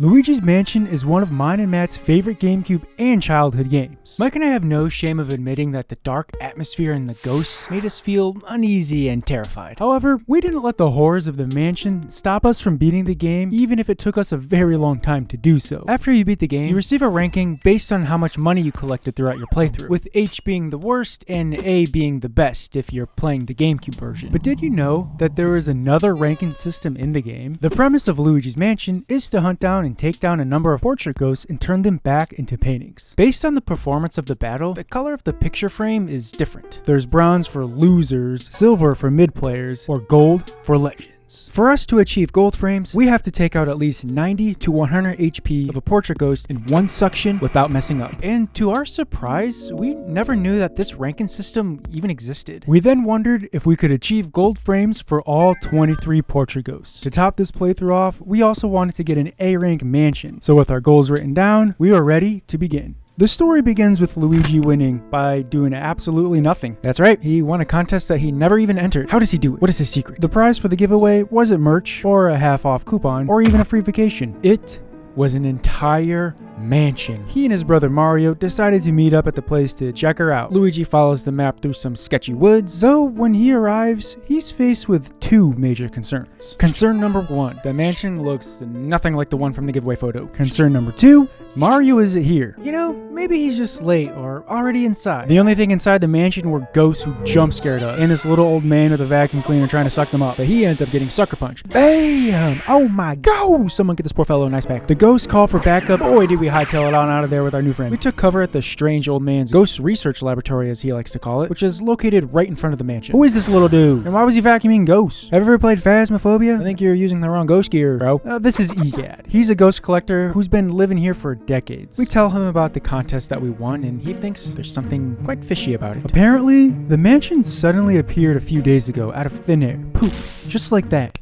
Luigi's Mansion is one of mine and Matt's favorite GameCube and childhood games. Mike and I have no shame of admitting that the dark atmosphere and the ghosts made us feel uneasy and terrified. However, we didn't let the horrors of the mansion stop us from beating the game, even if it took us a very long time to do so. After you beat the game, you receive a ranking based on how much money you collected throughout your playthrough, with H being the worst and A being the best if you're playing the GameCube version. But did you know that there is another ranking system in the game? The premise of Luigi's Mansion is to hunt down and take down a number of portrait ghosts and turn them back into paintings. Based on the performance of the battle, the color of the picture frame is different. There's bronze for losers, silver for mid players, or gold for legends. For us to achieve gold frames, we have to take out at least 90 to 100 HP of a portrait ghost in one suction without messing up. And to our surprise, we never knew that this ranking system even existed. We then wondered if we could achieve gold frames for all 23 portrait ghosts. To top this playthrough off, we also wanted to get an A rank mansion. So with our goals written down, we were ready to begin. The story begins with Luigi winning by doing absolutely nothing. That's right, he won a contest that he never even entered. How does he do it? What is his secret? The prize for the giveaway wasn't merch, or a half-off coupon, or even a free vacation. It was an entire mansion. He and his brother Mario decided to meet up at the place to check her out. Luigi follows the map through some sketchy woods, though when he arrives, he's faced with two major concerns. Concern number one, the mansion looks nothing like the one from the giveaway photo. Concern number two, Mario isn't here. You know, maybe he's just late or already inside. The only thing inside the mansion were ghosts who jump scared us, and this little old man with a vacuum cleaner trying to suck them up, but he ends up getting sucker punched. Bam! Oh my god! Someone get this poor fellow an ice pack. The ghosts call for backup. Boy, did we hightail it on out of there with our new friend. We took cover at the strange old man's ghost research laboratory, as he likes to call it, which is located right in front of the mansion. Who is this little dude? And why was he vacuuming ghosts? Have you ever played Phasmophobia? I think you're using the wrong ghost gear, bro. This is EGAD. He's a ghost collector who's been living here for decades. We tell him about the contest that we won, and he thinks there's something quite fishy about it. Apparently, the mansion suddenly appeared a few days ago out of thin air. Poof, just like that.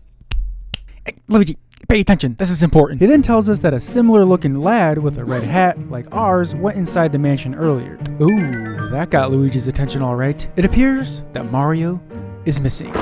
Hey, Luigi, pay attention, this is important. He then tells us that a similar looking lad with a red hat like ours went inside the mansion earlier. Ooh, that got Luigi's attention all right. It appears that Mario is missing.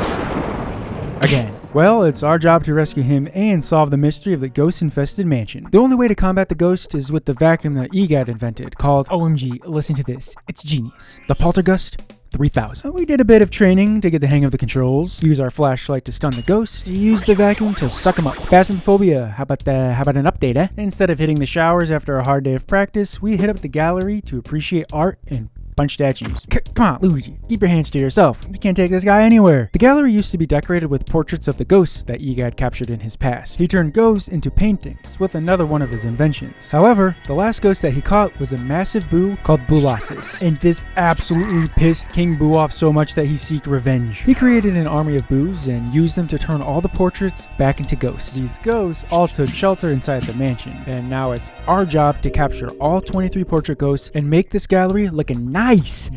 Again. Well, it's our job to rescue him and solve the mystery of the ghost-infested mansion. The only way to combat the ghost is with the vacuum that EGAD invented, called OMG, listen to this, it's genius. The Poltergust 3000. We did a bit of training to get the hang of the controls. Use our flashlight to stun the ghost. Use the vacuum to suck him up. Phasmophobia, how about an update, eh? Instead of hitting the showers after a hard day of practice, we hit up the gallery to appreciate art and punch statues. Come on, Luigi, keep your hands to yourself. You can't take this guy anywhere. The gallery used to be decorated with portraits of the ghosts that EGAD captured in his past. He turned ghosts into paintings with another one of his inventions. However, the last ghost that he caught was a massive boo called Boolossus, and this absolutely pissed King Boo off so much that he sought revenge. He created an army of boos and used them to turn all the portraits back into ghosts. These ghosts all took shelter inside the mansion, and now it's our job to capture all 23 portrait ghosts and make this gallery look nice,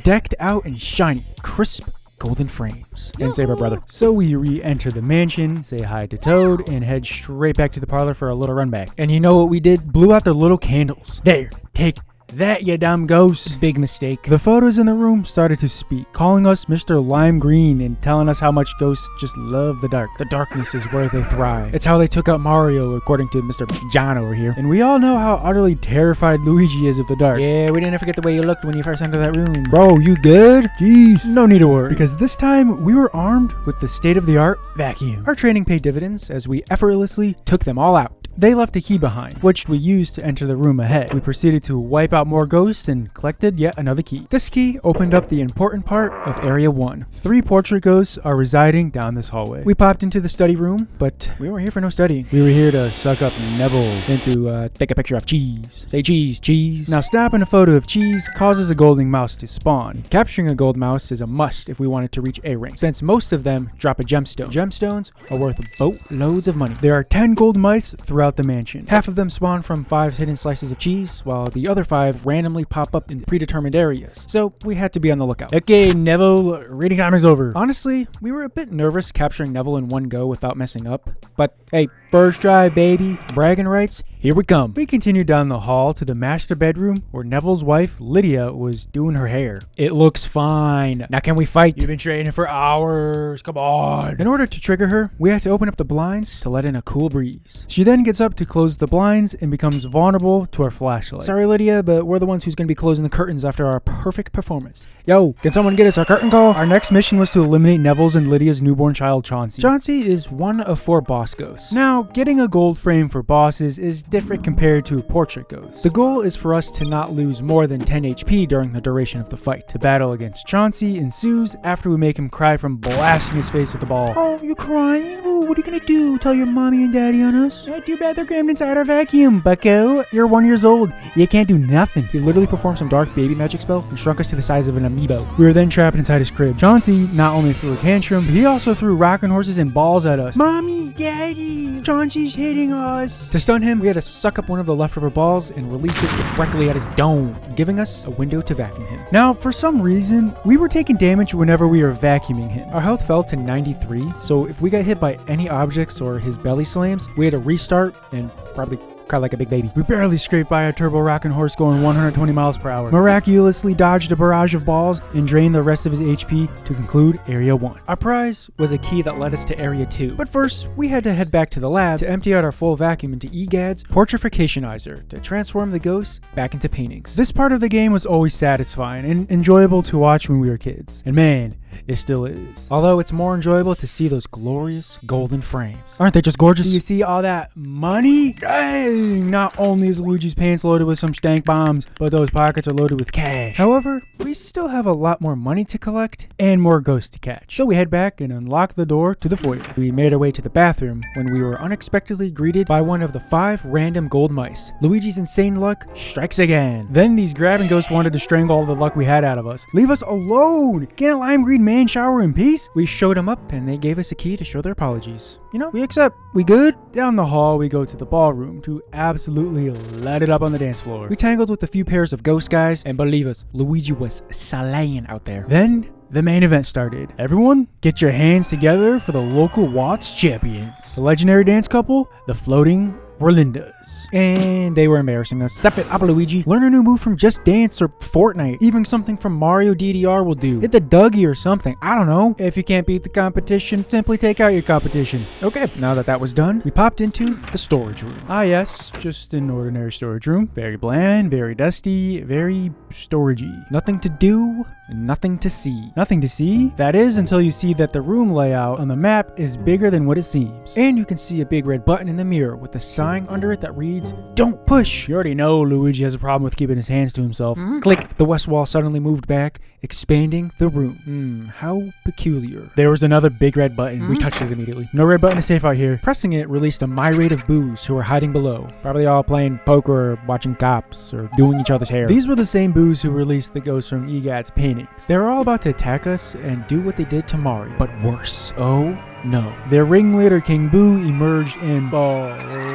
decked out in shiny, crisp golden frames. And save our brother. So we re-enter the mansion, say hi to Toad, and head straight back to the parlor for a little run back. And you know what we did? Blew out the little candles. There, take that, you dumb ghost. Big mistake. The photos in the room started to speak, calling us Mr. Lime Green and telling us how much ghosts just love the dark. The darkness is where they thrive. It's how they took out Mario, according to Mr. John over here. And we all know how utterly terrified Luigi is of the dark. Yeah, we didn't forget the way you looked when you first entered that room. Bro, you good? Jeez. No need to worry, because this time we were armed with the state-of-the-art vacuum. Our training paid dividends as we effortlessly took them all out. They left a key behind, which we used to enter the room ahead. We proceeded to wipe out more ghosts and collected yet another key. This key opened up the important part of Area 1. 3 portrait ghosts are residing down this hallway. We popped into the study room, but we weren't here for no studying. We were here to suck up Neville, then to take a picture of Cheese. Say cheese, cheese. Now snapping a photo of Cheese causes a golden mouse to spawn. Capturing a gold mouse is a must if we wanted to reach A rank, since most of them drop a gemstone. Gemstones are worth boatloads of money. There are 10 gold mice throughout the mansion. Half of them spawn from 5 hidden slices of cheese, while the other 5 randomly pop up in predetermined areas. So we had to be on the lookout. Okay, Neville, reading time is over. Honestly, we were a bit nervous capturing Neville in one go without messing up, but hey, First try, baby. Bragging rights. Here we come. We continue down the hall to the master bedroom where Neville's wife, Lydia, was doing her hair. It looks fine. Now can we fight? You've been training for hours. Come on. In order to trigger her, we have to open up the blinds to let in a cool breeze. She then gets up to close the blinds and becomes vulnerable to our flashlight. Sorry, Lydia, but we're the ones who's going to be closing the curtains after our perfect performance. Yo, can someone get us a curtain call? Our next mission was to eliminate Neville's and Lydia's newborn child, Chauncey. Chauncey is one of 4 boss ghosts. Now, getting a gold frame for bosses is different compared to a portrait ghost. The goal is for us to not lose more than 10 HP during the duration of the fight. The battle against Chauncey ensues after we make him cry from blasting his face with the ball. Oh, you crying? Oh, what are you gonna do? Tell your mommy and daddy on us? Too bad they're crammed inside our vacuum, bucko. You're 1 year old. You can't do nothing. He literally performed some dark baby magic spell and shrunk us to the size of an amiibo. We were then trapped inside his crib. Chauncey not only threw a tantrum, but he also threw rocking horses and balls at us. Mommy, daddy, Chauncey's hitting us. To stun him, we had to suck up one of the leftover balls and release it directly at his dome, giving us a window to vacuum him. Now, for some reason, we were taking damage whenever we were vacuuming him. Our health fell to 93, so if we got hit by any objects or his belly slams, we had to restart and probably cry like a big baby. We barely scraped by a turbo rocking horse going 120 miles per hour. Miraculously dodged a barrage of balls and drained the rest of his HP to conclude Area 1. Our prize was a key that led us to Area 2. But first, we had to head back to the lab to empty out our full vacuum into EGAD's Portrificationizer to transform the ghosts back into paintings. This part of the game was always satisfying and enjoyable to watch when we were kids. And man, it still is. Although it's more enjoyable to see those glorious golden frames. Aren't they just gorgeous? Do you see all that money? Dang! Not only is Luigi's pants loaded with some stank bombs, but those pockets are loaded with cash. However, we still have a lot more money to collect and more ghosts to catch. So we head back and unlock the door to the foyer. We made our way to the bathroom when we were unexpectedly greeted by one of the 5 random gold mice. Luigi's insane luck strikes again. Then these grabbing ghosts wanted to strangle all the luck we had out of us. Leave us alone! Can a lime green man shower in peace? We showed them up and they gave us a key to show their apologies. You know, we accept. We good? Down the hall, we go to the ballroom to absolutely light it up on the dance floor. We tangled with a few pairs of ghost guys, and believe us, Luigi was slaying out there. Then the main event started. Everyone, get your hands together for the local Watts champions. The legendary dance couple, the floating Whirlindas. And they were embarrassing us. Step it up, Luigi. Learn a new move from Just Dance or Fortnite. Even something from Mario DDR will do. Hit the Dougie or something. I don't know. If you can't beat the competition, simply take out your competition. Okay, now that that was done, we popped into the storage room. Ah yes, just an ordinary storage room. Very bland, very dusty, very storagey. Nothing to do, nothing to see. Nothing to see? That is until you see that the room layout on the map is bigger than what it seems. And you can see a big red button in the mirror with a sign under it that reads, "Don't push." You already know Luigi has a problem with keeping his hands to himself. Click. The west wall suddenly moved back, expanding the room. How peculiar. There was another big red button. We touched it immediately. No red button is safe out here. Pressing it released a myriad of boos who were hiding below. Probably all playing poker or watching cops or doing each other's hair. These were the same boos who released the ghosts from EGAD's paintings. They were all about to attack us and do what they did to Mario, but worse. Oh no. Their ringleader King Boo emerged and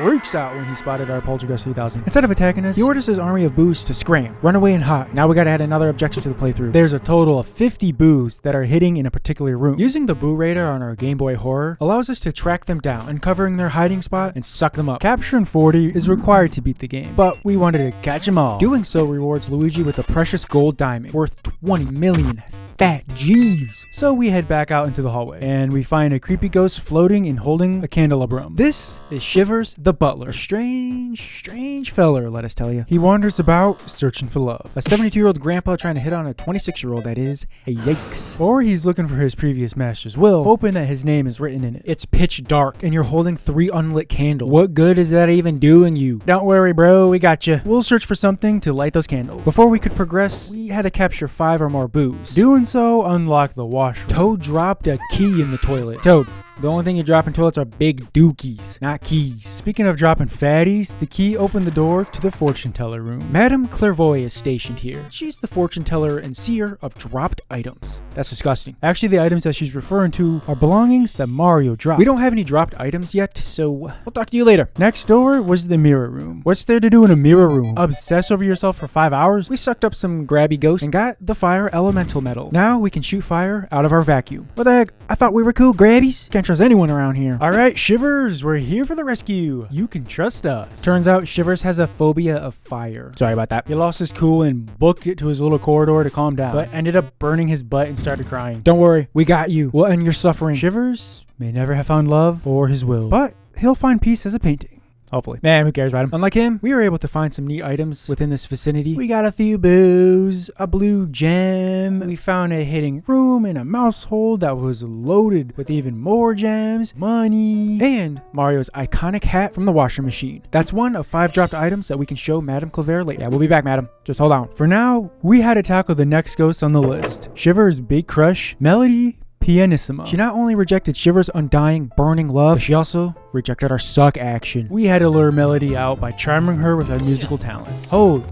freaks out when he spotted our Poltergeist 3000. Instead of attacking us, he orders his army of boos to scram, run away and hide. Now we gotta add another objection to the playthrough. There's a total of 50 boos that are hitting in a particular room. Using the boo radar on our Game Boy Horror allows us to track them down, uncovering their hiding spot and suck them up. Capturing 40 is required to beat the game, but we wanted to catch them all. Doing so rewards Luigi with a precious gold diamond worth 20 million fat G's. So we head back out into the hallway and we find a creepy ghost floating and holding a candelabrum. This is Shivers the butler. A strange feller, let us tell you. He wanders about searching for love. A 72-year-old grandpa trying to hit on a 26-year-old, that is. Yikes. Or he's looking for his previous master's will, hoping that his name is written in it. It's pitch dark and you're holding 3 unlit candles. What good is that even doing you? Don't worry, bro, we got you. We'll search for something to light those candles. Before we could progress, we had to capture 5 or more boos. Doing so unlocked the washroom. Toad dropped a key in the toilet. Toad, the only thing you drop in toilets are big dookies, not keys. Speaking of dropping fatties, the key opened the door to the fortune teller room. Madame Clairvoy is stationed here. She's the fortune teller and seer of dropped items. That's disgusting. Actually, the items that she's referring to are belongings that Mario dropped. We don't have any dropped items yet, so we'll talk to you later. Next door was the mirror room. What's there to do in a mirror room? Obsess over yourself for 5 hours? We sucked up some grabby ghosts and got the fire elemental medal. Now we can shoot fire out of our vacuum. What the heck? I thought we were cool grabbies. Can't trust trust anyone around here. All right, Shivers, we're here for the rescue. You can trust us. Turns out Shivers has a phobia of fire. Sorry about that. He lost his cool and booked it to his little corridor to calm down, but ended up burning his butt and started crying. Don't worry, we got you. We'll end your suffering. Shivers may never have found love or his will, but he'll find peace as a painting. Hopefully. Man, who cares about him? Unlike him, we were able to find some neat items within this vicinity. We got a few boos, a blue gem. We found a hidden room in a mouse hole that was loaded with even more gems, money, and Mario's iconic hat from the washing machine. That's one of 5 dropped items that we can show Madame Claver later. Yeah, we'll be back, madam. Just hold on. For now, we had to tackle the next ghost on the list. Shiver's big crush, Melody Pianissima. She not only rejected Shiver's undying, burning love, but she also rejected our suck action. We had to lure Melody out by charming her with our musical talents. Oh,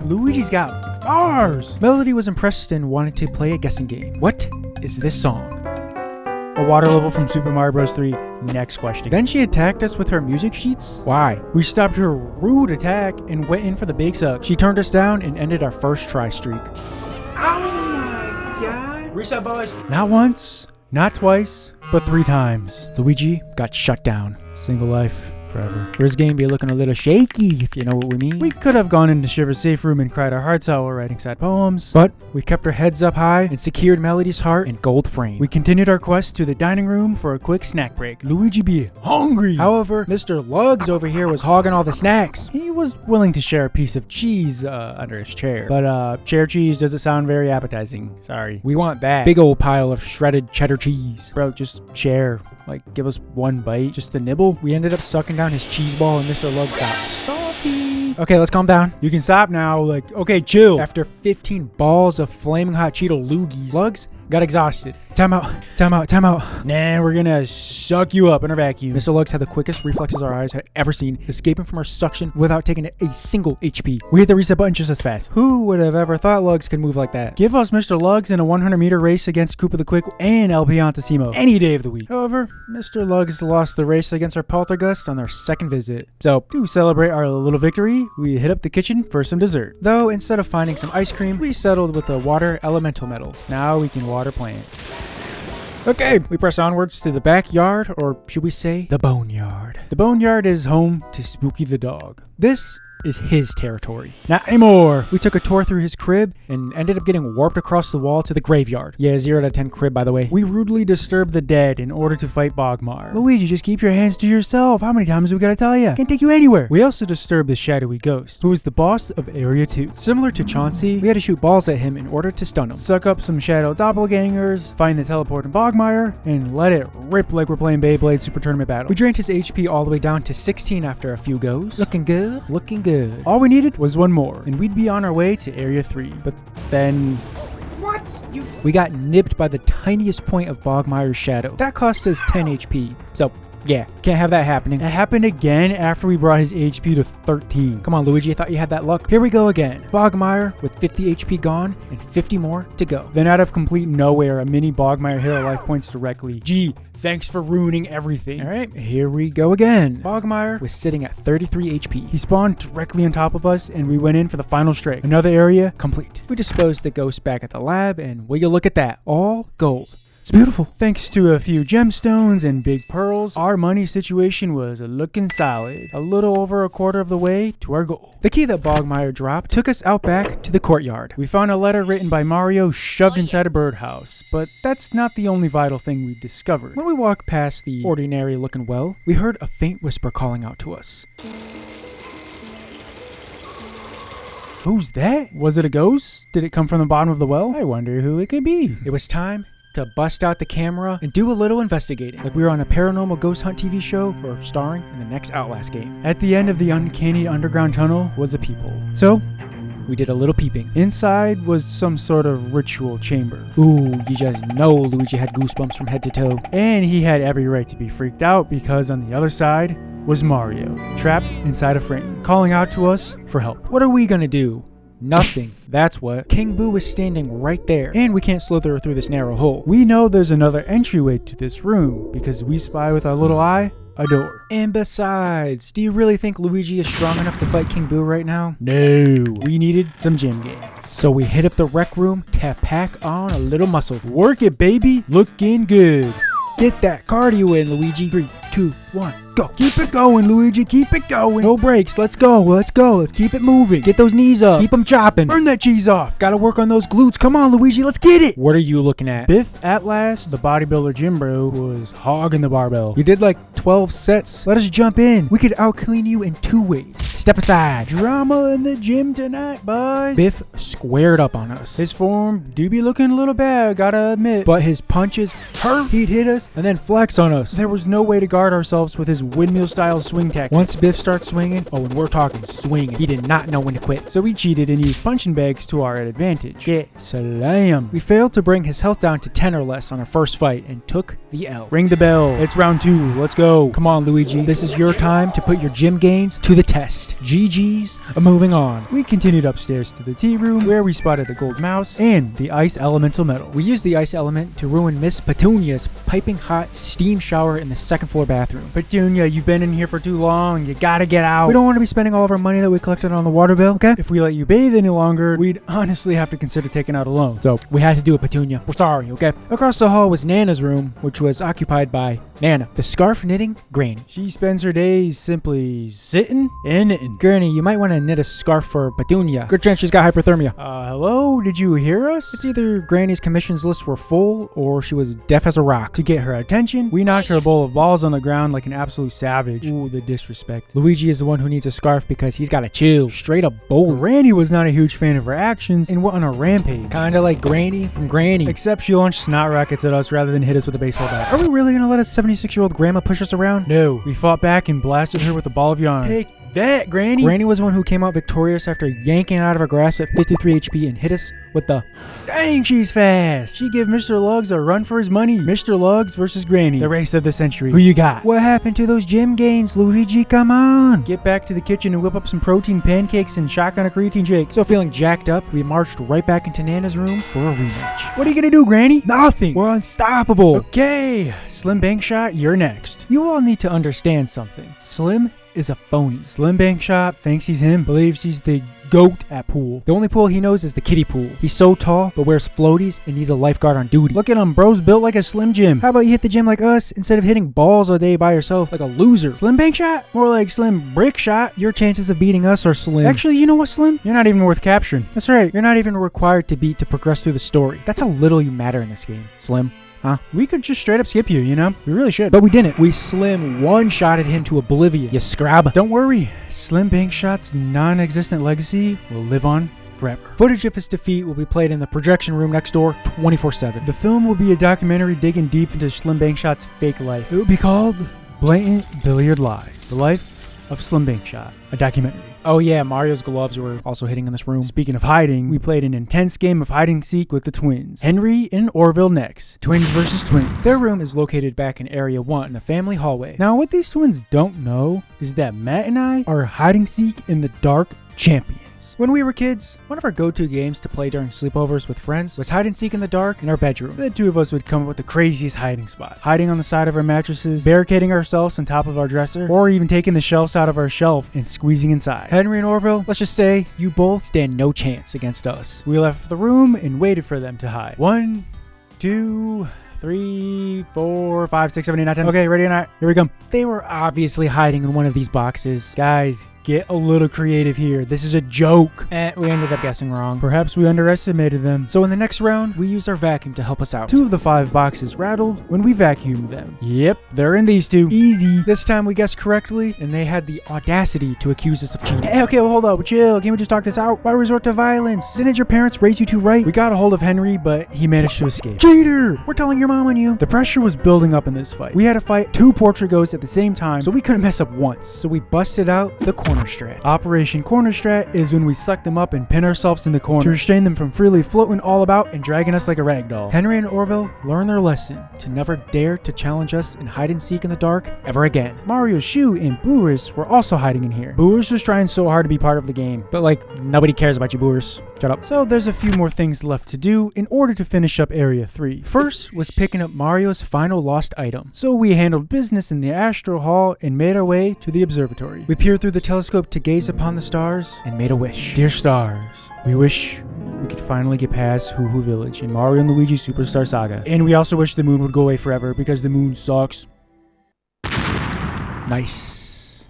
Luigi's got bars! Melody was impressed and wanted to play a guessing game. What is this song? A water level from Super Mario Bros. 3. Next question. Then she attacked us with her music sheets? Why? We stopped her rude attack and went in for the big suck. She turned us down and ended our first try streak. Oh my god. Reset, boys. Not once, not twice, but 3 times. Luigi got shut down. Single life. Forever. His game be looking a little shaky, if you know what we mean. We could have gone into Shiver's safe room and cried our hearts out while writing sad poems, but we kept our heads up high and secured Melody's heart in gold frame. We continued our quest to the dining room for a quick snack break. Luigi be hungry. However, Mr. Lugs over here was hogging all the snacks. He was willing to share a piece of cheese under his chair, but chair cheese doesn't sound very appetizing. Sorry. We want that big old pile of shredded cheddar cheese. Bro, just share. Like, give us 1 bite, just a nibble. We ended up sucking down his cheese ball and Mr. Lugs got salty. Okay, let's calm down. You can stop now. Like, okay, chill. After 15 balls of flaming hot Cheeto loogies, Lugs got exhausted. Time out. Nah, we're gonna suck you up in our vacuum. Mr. Lugs had the quickest reflexes our eyes had ever seen, escaping from our suction without taking a single HP. We hit the reset button just as fast. Who would have ever thought Lugs could move like that? Give us Mr. Lugs in a 100-meter race against Koopa the Quick and El Piantissimo any day of the week. However, Mr. Lugs lost the race against our Poltergust on their 2nd visit. So, to celebrate our little victory, we hit up the kitchen for some dessert. Though, instead of finding some ice cream, we settled with a water elemental metal. Now we can water plants. Okay, we press onwards to the backyard, or should we say, the boneyard. The boneyard is home to Spooky the dog. This is his territory. Not anymore. We took a tour through his crib and ended up getting warped across the wall to the graveyard. Yeah, 0 out of 10 crib, by the way. We rudely disturbed the dead in order to fight Bogmar. Luigi, just keep your hands to yourself. How many times do we gotta tell you? Can't take you anywhere. We also disturbed the shadowy ghost, who is the boss of Area 2. Similar to Chauncey, we had to shoot balls at him in order to stun him. Suck up some shadow doppelgangers, find the teleporting Bogmire, and let it rip like we're playing Beyblade Super Tournament Battle. We drained his HP all the way down to 16 after a few goes. Looking good. Looking good. All we needed was 1 more, and we'd be on our way to Area 3. But then... What? We got nipped by the tiniest point of Bogmire's shadow. That cost us 10 HP. So, yeah, can't have that happening. It happened again after we brought his HP to 13. Come on, Luigi, I thought you had that luck. Here we go again. Bogmire with 50 HP gone and 50 more to go. Then out of complete nowhere, a mini Bogmire hit our life points directly. Gee, thanks for ruining everything. All right, here we go again. Bogmire was sitting at 33 HP. He spawned directly on top of us, and we went in for the final strike. Another area complete. We disposed the ghost back at the lab, and will you look at that? All gold. It's beautiful. Thanks to a few gemstones and big pearls, our money situation was looking solid. A little over a quarter of the way to our goal. The key that Bogmire dropped took us out back to the courtyard. We found a letter written by Mario shoved inside a birdhouse, but that's not the only vital thing we discovered. When we walked past the ordinary looking well, we heard a faint whisper calling out to us. Who's that? Was it a ghost? Did it come from the bottom of the well? I wonder who it could be. It was time to bust out the camera and do a little investigating, like we were on a paranormal ghost hunt TV show or starring in the next Outlast game. At the end of the uncanny underground tunnel was a peephole. So, we did a little peeping. Inside was some sort of ritual chamber. Ooh, you just know Luigi had goosebumps from head to toe. And he had every right to be freaked out because on the other side was Mario, trapped inside a frame, calling out to us for help. What are we gonna do? Nothing. That's what. King Boo is standing right there, and we can't slither through this narrow hole. We know there's another entryway to this room because we spy with our little eye a door. And besides, do you really think Luigi is strong enough to fight King Boo right now? No. We needed some gym games. So we hit up the rec room to pack on a little muscle. Work it, baby. Looking good. Get that cardio in, Luigi. 3, 2, 1, go. Keep it going, Luigi. Keep it going. No breaks. Let's go. Let's go. Let's keep it moving. Get those knees up. Keep them chopping. Burn that cheese off. Gotta work on those glutes. Come on, Luigi. Let's get it. What are you looking at? Biff, at last, the bodybuilder gym bro, was hogging the barbell. You did like 12 sets. Let us jump in. We could out-clean you in 2 ways. Step aside. Drama in the gym tonight, boys. Biff squared up on us. His form do be looking a little bad, gotta admit. But his punches hurt. He'd hit us and then flex on us. There was no way to guard ourselves with his windmill-style swing tactic. Once Biff starts swinging, oh, and we're talking swinging, he did not know when to quit. So we cheated and used punching bags to our advantage. Get slammed. We failed to bring his health down to 10 or less on our first fight and took the L. Ring the bell. It's round 2. Let's go. Come on, Luigi. This is your time to put your gym gains to the test. GG's. Moving on. We continued upstairs to the tea room where we spotted a gold mouse and the ice elemental medal. We used the ice element to ruin Miss Petunia's piping hot steam shower in the second floor bathroom. Petunia, you've been in here for too long. You gotta get out. We don't want to be spending all of our money that we collected on the water bill, okay? If we let you bathe any longer, we'd honestly have to consider taking out a loan. So we had to do it, Petunia. We're sorry, okay? Across the hall was Nana's room, which was occupied by Nana, the scarf knitting granny. She spends her days simply sitting and knitting. Granny, you might want to knit a scarf for Petunia. Good chance she's got hypothermia. Hello? Did you hear us? It's either Granny's commissions lists were full or she was deaf as a rock. To get her attention, we knocked her bowl of balls on the ground like an absolute savage. Ooh, the disrespect. Luigi is the one who needs a scarf because he's got a chill. Straight up bold. Granny was not a huge fan of her actions and went on a rampage. Kinda like Granny from Granny. Except she launched snot rockets at us rather than hit us with a baseball bat. Are we really gonna let a 76-year-old grandma push us around? No. We fought back and blasted her with a ball of yarn. Take that, Granny. Granny was the one who came out victorious after yanking out of her grasp at 53 HP and hit us with the dang, she's fast. She gave Mr. Lugs a run for his money. Mr. Lugs versus Granny. The race of the century. Who you got? What happened to those gym gains, Luigi? Come on. Get back to the kitchen and whip up some protein pancakes and shotgun a creatine shake. So feeling jacked up, we marched right back into Nana's room for a rematch. What are you gonna do, Granny? Nothing. We're unstoppable. Okay, Slim Bank Shot, you're next. You all need to understand something. Slim is a phony. Slim Bank Shot thinks he's him, believes he's the GOAT at pool. The only pool he knows is the kiddie pool. He's so tall, but wears floaties and needs a lifeguard on duty. Look at him, bro's built like a Slim Jim. How about you hit the gym like us instead of hitting balls all day by yourself like a loser? Slim Bank Shot? More like Slim Brick Shot. Your chances of beating us are slim. Actually, you know what, Slim? You're not even worth capturing. That's right, you're not even required to beat to progress through the story. That's how little you matter in this game, Slim. Huh? We could just straight up skip you, you know? We really should. But we didn't. We Slim one-shotted him to oblivion, you scrub. Don't worry. Slim Bank Shot's non-existent legacy will live on forever. Footage of his defeat will be played in the projection room next door 24/7. The film will be a documentary digging deep into Slim Bank Shot's fake life. It will be called Blatant Billiard Lies. The Life of Slim Bank Shot. A documentary. Oh yeah, Mario's gloves were also hitting in this room. Speaking of hiding, we played an intense game of hide and seek with the twins. Henry and Orville next. Twins versus twins. Their room is located back in Area 1 in the family hallway. Now what these twins don't know is that Matt and I are hide and seek in the dark champions. When we were kids, one of our go-to games to play during sleepovers with friends was hide and seek in the dark in our bedroom. The two of us would come up with the craziest hiding spots. Hiding on the side of our mattresses, barricading ourselves on top of our dresser, or even taking the shelves out of our shelf and squeezing inside. Henry and Orville, let's just say you both stand no chance against us. We left the room and waited for them to hide. 1, 2, 3, 4, 5, 6, 7, 8, 9, 10. Okay, ready or not? Here we go. They were obviously hiding in one of these boxes. Guys, get a little creative here. This is a joke. We ended up guessing wrong. Perhaps we underestimated them. So in the next round, we used our vacuum to help us out. 2 of the 5 boxes rattled when we vacuumed them. Yep, they're in these 2. Easy. This time we guessed correctly, and they had the audacity to accuse us of cheating. Hey, okay, well, hold up. Chill. Can't we just talk this out? Why resort to violence? Didn't your parents raise you 2 right? We got a hold of Henry, but he managed to escape. Cheater! We're telling your mom on you. The pressure was building up in this fight. We had to fight 2 portrait ghosts at the same time, so we couldn't mess up once. So we busted out the corner strat. Operation Corner Strat is when we suck them up and pin ourselves in the corner to restrain them from freely floating all about and dragging us like a rag doll. Henry and Orville learned their lesson to never dare to challenge us in hide and seek in the dark ever again. Mario, Shu, and Boris were also hiding in here. Boris was trying so hard to be part of the game, but like, nobody cares about you, Boris. Shut up. So there's a few more things left to do in order to finish up Area 3. First was picking up Mario's final lost item. So we handled business in the Astro Hall and made our way to the observatory. We peered through the telescope to gaze upon the stars and made a wish. Dear stars, we wish we could finally get past SOOOOO Village in Mario and Luigi Superstar Saga. And we also wish the moon would go away forever because the moon sucks. Nice.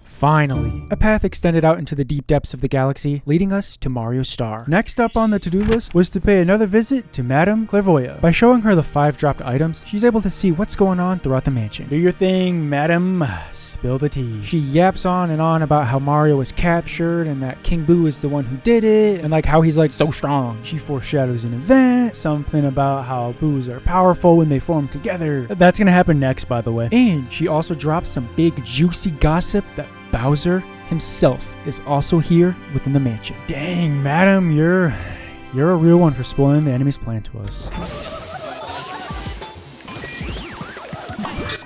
Finally, a path extended out into the deep depths of the galaxy, leading us to Mario Star. Next up on the to-do list was to pay another visit to Madame Clairvoyant. By showing her the 5 dropped items, she's able to see what's going on throughout the mansion. Do your thing, Madame. Spill the tea. She yaps on and on about how Mario was captured and that King Boo is the one who did it, and like how he's like so strong. She foreshadows an event, something about how Boos are powerful when they form together. That's gonna happen next, by the way. And she also drops some big juicy gossip that Bowser himself is also here within the mansion. Dang, madam, you're a real one for spoiling the enemy's plan to us.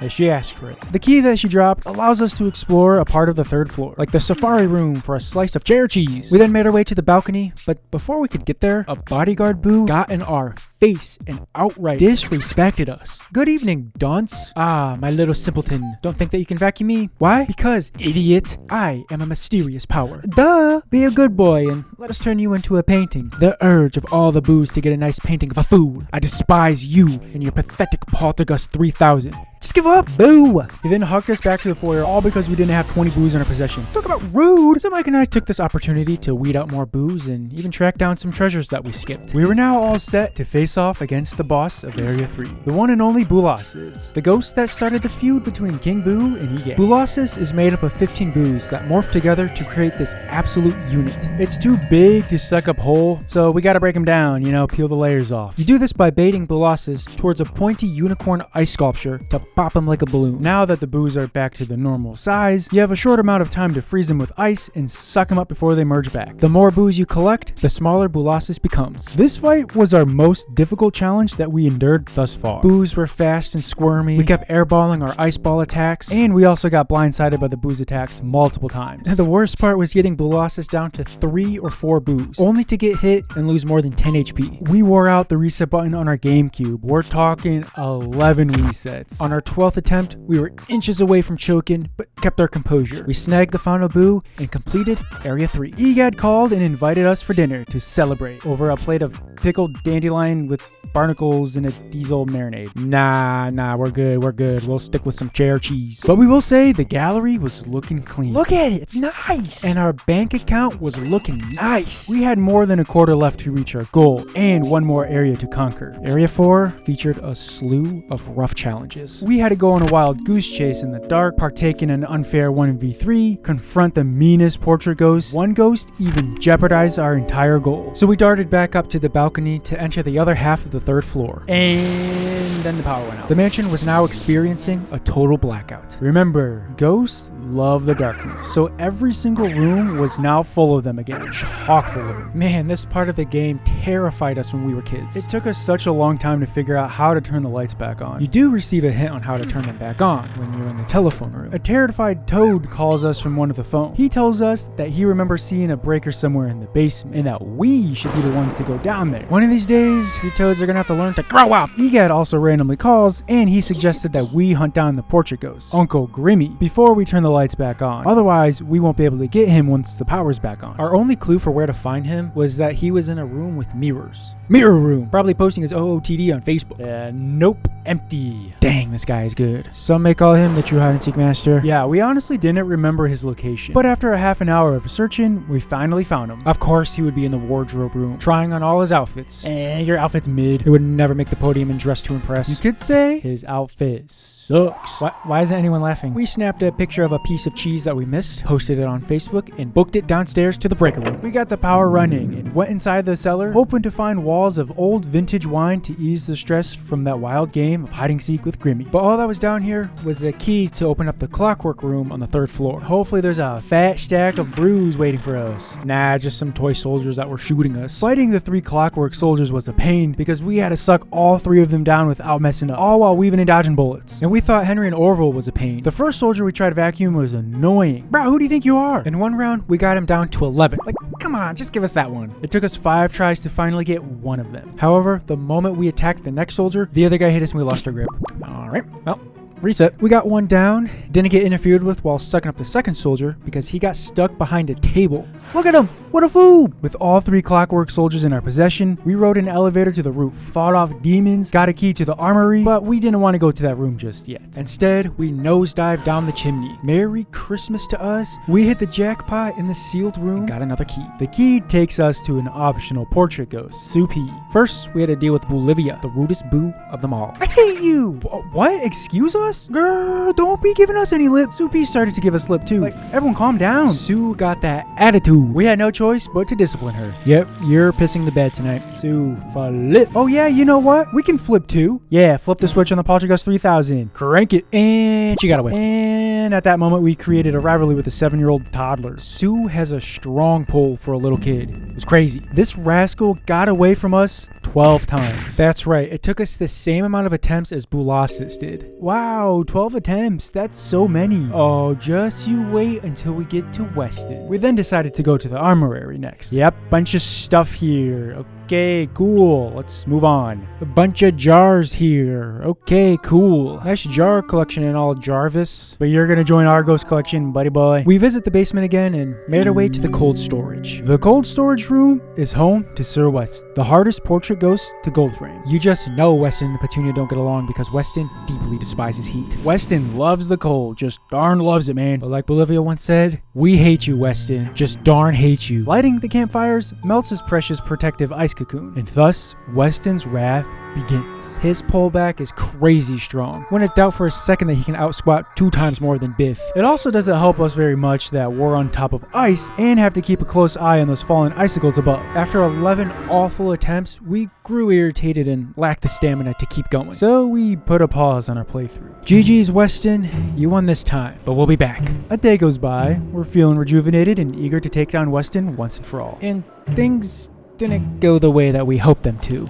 As she asked for it. The key that she dropped allows us to explore a part of the 3rd floor, like the safari room for a slice of cheddar cheese. We then made our way to the balcony, but before we could get there, a bodyguard Boo got in our face and outright disrespected us. Good evening, dunce. Ah, my little simpleton. Don't think that you can vacuum me. Why? Because, idiot, I am a mysterious power. Duh! Be a good boy and let us turn you into a painting. The urge of all the Boos to get a nice painting of a fool. I despise you and your pathetic Poltergust 3000. Just give up, Boo! He then hucked us back to the foyer, all because we didn't have 20 Boos in our possession. Talk about rude! So Mike and I took this opportunity to weed out more Boos and even track down some treasures that we skipped. We were now all set to face off against the boss of Area 3, the one and only Boolossus, the ghost that started the feud between King Boo and Egat. Boolossus is made up of 15 Boos that morph together to create this absolute unit. It's too big to suck up whole, so we gotta break him down, you know, peel the layers off. You do this by baiting Boolossus towards a pointy unicorn ice sculpture to pop him like a balloon. Now that the Boos are back to the normal size, you have a short amount of time to freeze them with ice and suck them up before they merge back. The more Boos you collect, the smaller Boolossus becomes. This fight was our most difficult challenge that we endured thus far. Boos were fast and squirmy, we kept airballing our ice ball attacks, and we also got blindsided by the Boos attacks multiple times. And the worst part was getting Boolossus down to 3 or 4 Boos, only to get hit and lose more than 10 HP. We wore out the reset button on our GameCube. We're talking 11 resets. On our 12th attempt, we were inches away from choking, but kept our composure. We snagged the final Boo and completed Area 3. Egad called and invited us for dinner to celebrate over a plate of pickled dandelion with barnacles and a diesel marinade. Nah, we're good. We'll stick with some cheddar cheese. But we will say the gallery was looking clean. Look at it, it's nice! And our bank account was looking nice. We had more than a quarter left to reach our goal, and one more area to conquer. Area 4 featured a slew of rough challenges. We had to go on a wild goose chase in the dark, partake in an unfair 1v3, confront the meanest portrait ghost. One ghost even jeopardized our entire goal. So we darted back up to the balcony to enter the other half of the 3rd floor. And then the power went out. The mansion was now experiencing a total blackout. Remember, ghosts love the darkness, so every single room was now full of them again. Chock full of them. Man, this part of the game terrified us when we were kids. It took us such a long time to figure out how to turn the lights back on. You do receive a hint on how to turn them back on when you're in the telephone room. A terrified Toad calls us from one of the phones. He tells us that he remembers seeing a breaker somewhere in the basement and that we should be the ones to go down there. One of these days, you Toads are gonna have to learn to grow up. Egad also randomly calls, and he suggested that we hunt down the portrait ghost, Uncle Grimmy, before we turn the lights back on. Otherwise, we won't be able to get him once the power's back on. Our only clue for where to find him was that he was in a room with mirrors. Mirror room! Probably posting his OOTD on Facebook. Nope. Empty. Dang, this guy is good. Some may call him the true hide-and-seek master. Yeah, we honestly didn't remember his location. But after a half an hour of searching, we finally found him. Of course, he would be in the wardrobe room, trying on all his outfits. Your outfit's mid. It would never make the podium and dress to impress. You could say his outfit sucks. Why isn't anyone laughing? We snapped a picture of a piece of cheese that we missed, posted it on Facebook, and booked it downstairs to the breaker room. We got the power running and went inside the cellar, hoping to find walls of old vintage wine to ease the stress from that wild game of hide-and-seek with Grimmy. But all that was down here was the key to open up the clockwork room on the 3rd floor. Hopefully there's a fat stack of brews waiting for us. Nah, just some toy soldiers that were shooting us. Fighting the 3 clockwork soldiers was a pain because we had to suck all 3 of them down without messing up, all while weaving and dodging bullets. And we thought Henry and Orville was a pain. The first soldier we tried to vacuum was annoying. Bro, who do you think you are? In one round, we got him down to 11. Like, come on, just give us that one. It took us 5 tries to finally get one of them. However, the moment we attacked the next soldier, the other guy hit us and we lost our grip. Alright, well, reset. We got one down, didn't get interfered with while sucking up the second soldier because he got stuck behind a table. Look at him! What a foob! With all 3 clockwork soldiers in our possession, we rode an elevator to the roof, fought off demons, got a key to the armory, but we didn't want to go to that room just yet. Instead, we nosedived down the chimney. Merry Christmas to us. We hit the jackpot in the sealed room and got another key. The key takes us to an optional portrait ghost, SOOOOO. First, we had to deal with Bolivia, the rudest boo of them all. I hate you! What? Excuse us? Girl, don't be giving us any lip. SOOOOO started to give us lip too. Like, everyone calm down. Sue got that attitude. We had no choice but to discipline her. Yep, you're pissing the bed tonight. Sue, flip. Oh yeah, you know what? We can flip too. Yeah, flip the switch on the Poltergeist 3000. Crank it. And she got away. And at that moment, we created a rivalry with a 7-year-old toddler. Sue has a strong pull for a little kid. It was crazy. This rascal got away from us 12 times. That's right. It took us the same amount of attempts as Bulasis did. Wow, 12 attempts. That's so many. Oh, just you wait until we get to Weston. We then decided to go to the armory next. Yep, bunch of stuff here. Okay, cool. Let's move on. A bunch of jars here. Okay, cool. Nice jar collection and all, Jarvis. But you're gonna join our ghost collection, buddy boy. We visit the basement again and made our way to the cold storage. The cold storage room is home to Sir West, the hardest portrait ghost to Goldframe. You just know Weston and Petunia don't get along because Weston deeply despises heat. Weston loves the cold, just darn loves it, man. But like Bolivia once said, we hate you, Weston. Just darn hate you. Lighting the campfires melts his precious protective ice cocoon, and thus Weston's wrath begins. His pullback is crazy strong. Wouldn't doubt for a second that he can out-squat 2 times more than Biff. It also doesn't help us very much that we're on top of ice and have to keep a close eye on those fallen icicles above. After 11 awful attempts, we grew irritated and lacked the stamina to keep going. So we put a pause on our playthrough. GG's Weston, you won this time, but we'll be back. A day goes by, we're feeling rejuvenated and eager to take down Weston once and for all. And things didn't go the way that we hoped them to.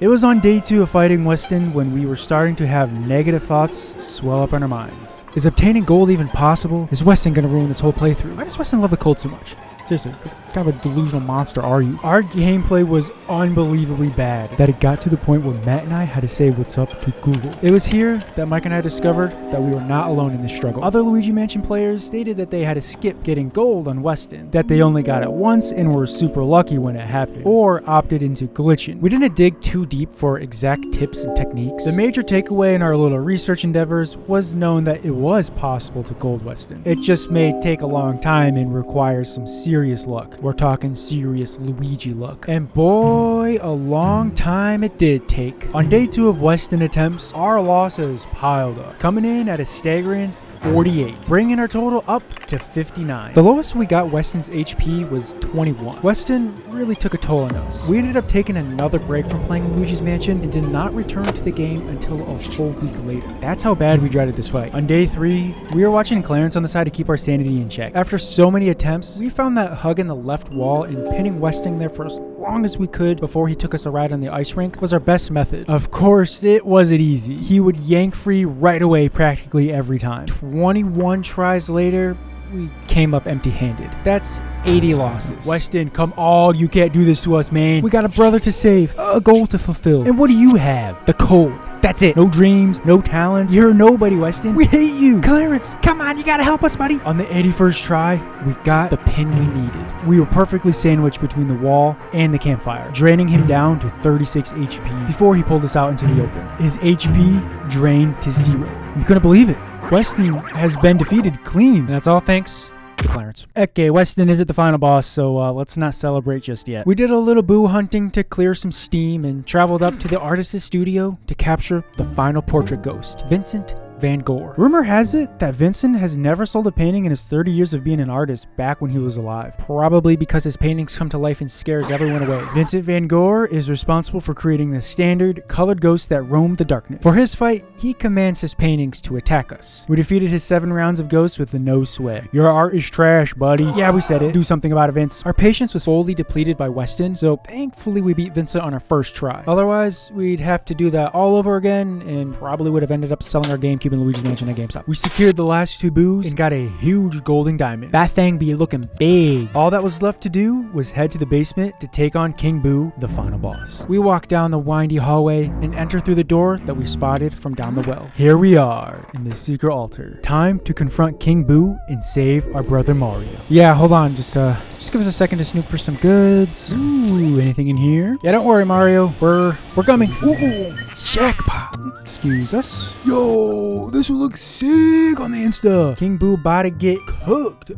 It was on day 2 of fighting Weston when we were starting to have negative thoughts swell up in our minds. Is obtaining gold even possible? Is Weston gonna ruin this whole playthrough? Why does Weston love the cold so much? Seriously, what kind of a delusional monster are you? Our gameplay was unbelievably bad that it got to the point where Matt and I had to say what's up to Google. It was here that Mike and I discovered that we were not alone in this struggle. Other Luigi Mansion players stated that they had to skip getting gold on Weston, that they only got it once and were super lucky when it happened, or opted into glitching. We didn't dig too deep for exact tips and techniques. The major takeaway in our little research endeavors was known that it was possible to gold Weston. It just may take a long time and requires some serious luck. We're talking serious Luigi luck. And boy, a long time it did take. On day 2 of Weston attempts, our losses piled up, coming in at a staggering 48, bringing our total up to 59. The lowest we got Weston's HP was 21. Weston really took a toll on us. We ended up taking another break from playing Luigi's Mansion and did not return to the game until a whole week later. That's how bad we dreaded this fight. On day 3, we were watching Clarence on the side to keep our sanity in check. After so many attempts, we found that hugging the left wall and pinning Weston there for as long as we could before he took us a ride on the ice rink was our best method. Of course, it wasn't easy. He would yank free right away practically every time. 21 tries later, we came up empty-handed. That's 80 losses. Weston, come on, you can't do this to us, man. We got a brother to save, a goal to fulfill. And what do you have? The cold. That's it. No dreams, no talents. You're nobody, Weston. We hate you. Clarence, come on, you gotta help us, buddy. On the 81st try, we got the pin we needed. We were perfectly sandwiched between the wall and the campfire, draining him down to 36 HP before he pulled us out into the open. His HP drained to 0. We couldn't believe it. Weston has been defeated clean, and that's all thanks to Clarence. Okay, Weston isn't the final boss, so let's not celebrate just yet. We did a little boo hunting to clear some steam and traveled up to the artist's studio to capture the final portrait ghost, Vincent Van Gogh. Rumor has it that Vincent has never sold a painting in his 30 years of being an artist back when he was alive, probably because his paintings come to life and scares everyone away. Vincent Van Gogh is responsible for creating the standard colored ghosts that roam the darkness. For his fight, he commands his paintings to attack us. We defeated his 7 rounds of ghosts with no sweat. Your art is trash, buddy. Yeah, we said it. Do something about it, Vince. Our patience was fully depleted by Weston, so thankfully we beat Vincent on our first try. Otherwise, we'd have to do that all over again and probably would have ended up selling our GameCube GameCube and Luigi's Mansion at GameStop. We secured the last 2 boos and got a huge golden diamond. That thing be looking big. All that was left to do was head to the basement to take on King Boo, the final boss. We walk down the windy hallway and enter through the door that we spotted from down the well. Here we are in the secret altar. Time to confront King Boo and save our brother Mario. Yeah, hold on, just give us a second to snoop for some goods. Ooh, anything in here? Yeah, don't worry, Mario. We're coming. Ooh, jackpot. Excuse us. Yo, this will look sick on the Insta. King Boo about to get cooked.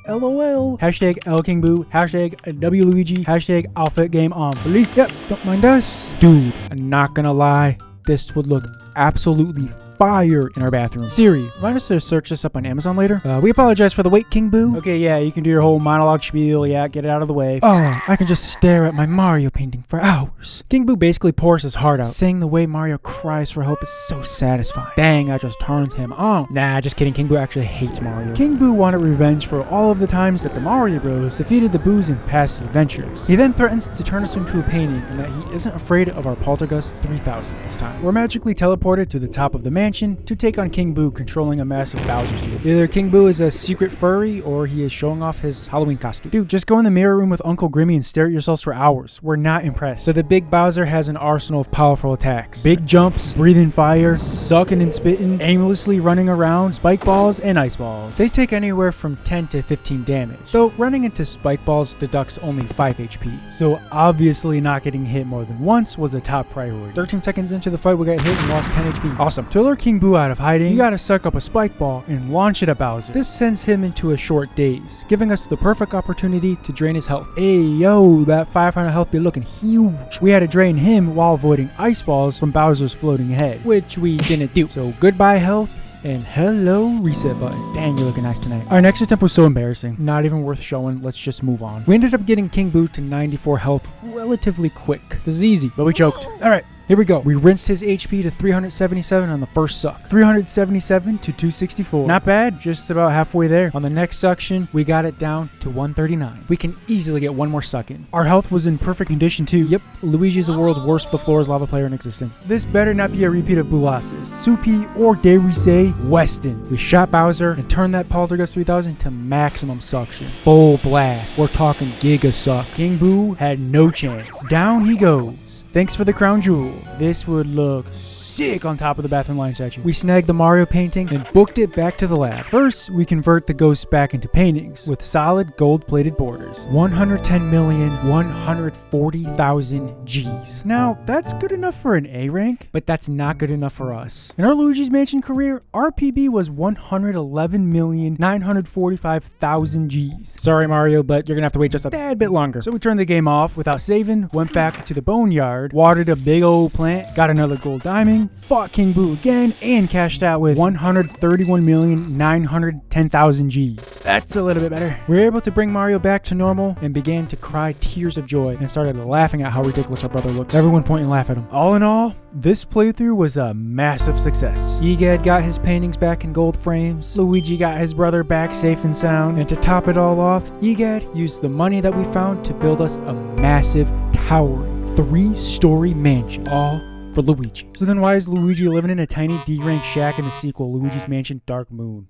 LOL. Hashtag L King Boo. Hashtag W Luigi. Hashtag outfit game on fleek. Yep, don't mind us. Dude, I'm not gonna lie. This would look absolutely fire in our bathroom. Siri, remind us to search this up on Amazon later. We apologize for the wait, King Boo. Okay, yeah, you can do your whole monologue spiel. Yeah, get it out of the way. Oh, I can just stare at my Mario painting for hours. King Boo basically pours his heart out, saying the way Mario cries for help is so satisfying. Dang, that just turns him on. Nah, just kidding. King Boo actually hates Mario. King Boo wanted revenge for all of the times that the Mario Bros defeated the Boos in past adventures. He then threatens to turn us into a painting and that he isn't afraid of our Poltergust 3000 this time. We're magically teleported to the top of the mansion to take on King Boo controlling a massive Bowser suit. Either King Boo is a secret furry or he is showing off his Halloween costume. Dude, just go in the mirror room with Uncle Grimmy and stare at yourselves for hours. We're not impressed. So the big Bowser has an arsenal of powerful attacks. Big jumps, breathing fire, sucking and spitting, aimlessly running around, spike balls, and ice balls. They take anywhere from 10 to 15 damage, though running into spike balls deducts only 5 HP. So obviously not getting hit more than once was a top priority. 13 seconds into the fight, we got hit and lost 10 HP. Awesome. To lure King Boo out of hiding, you gotta suck up a spike ball and launch it at Bowser. This sends him into a short daze, giving us the perfect opportunity to drain his health. Hey yo, that 500 health be looking huge. We had to drain him while avoiding ice balls from Bowser's floating head, which we didn't do. So goodbye health, and hello reset button. Dang, you're looking nice tonight. Our next attempt was so embarrassing. Not even worth showing. Let's just move on. We ended up getting King Boo to 94 health relatively quick. This is easy, but we choked. Alright. Here we go. We rinsed his HP to 377 on the first suck. 377 to 264. Not bad. Just about halfway there. On the next suction, we got it down to 139. We can easily get one more suck in. Our health was in perfect condition too. Yep, Luigi is the world's worst the floor is lava player in existence. This better not be a repeat of Bulasis, Soupy, or dare we say, Weston. We shot Bowser and turned that Poltergust 3000 to maximum suction. Full blast. We're talking giga suck. King Boo had no chance. Down he goes. Thanks for the crown jewel. This would look sick on top of the bathroom line statue. We snagged the Mario painting and booked it back to the lab. First, we convert the ghosts back into paintings with solid gold-plated borders. 110,140,000 G's. Now, that's good enough for an A rank, but that's not good enough for us. In our Luigi's Mansion career, our PB was 111,945,000 G's. Sorry, Mario, but you're gonna have to wait just a tad bit longer. So we turned the game off without saving, went back to the boneyard, watered a big old plant, got another gold diamond, fought King Boo again, and cashed out with 131,910,000 G's. That's a little bit better. We were able to bring Mario back to normal and began to cry tears of joy and started laughing at how ridiculous our brother looks. Everyone point and laugh at him. All in all, this playthrough was a massive success. Egad got his paintings back in gold frames, Luigi got his brother back safe and sound, and to top it all off, Egad used the money that we found to build us a massive, towering, 3-story mansion, all for Luigi. So then why is Luigi living in a tiny D-rank shack in the sequel, Luigi's Mansion Dark Moon?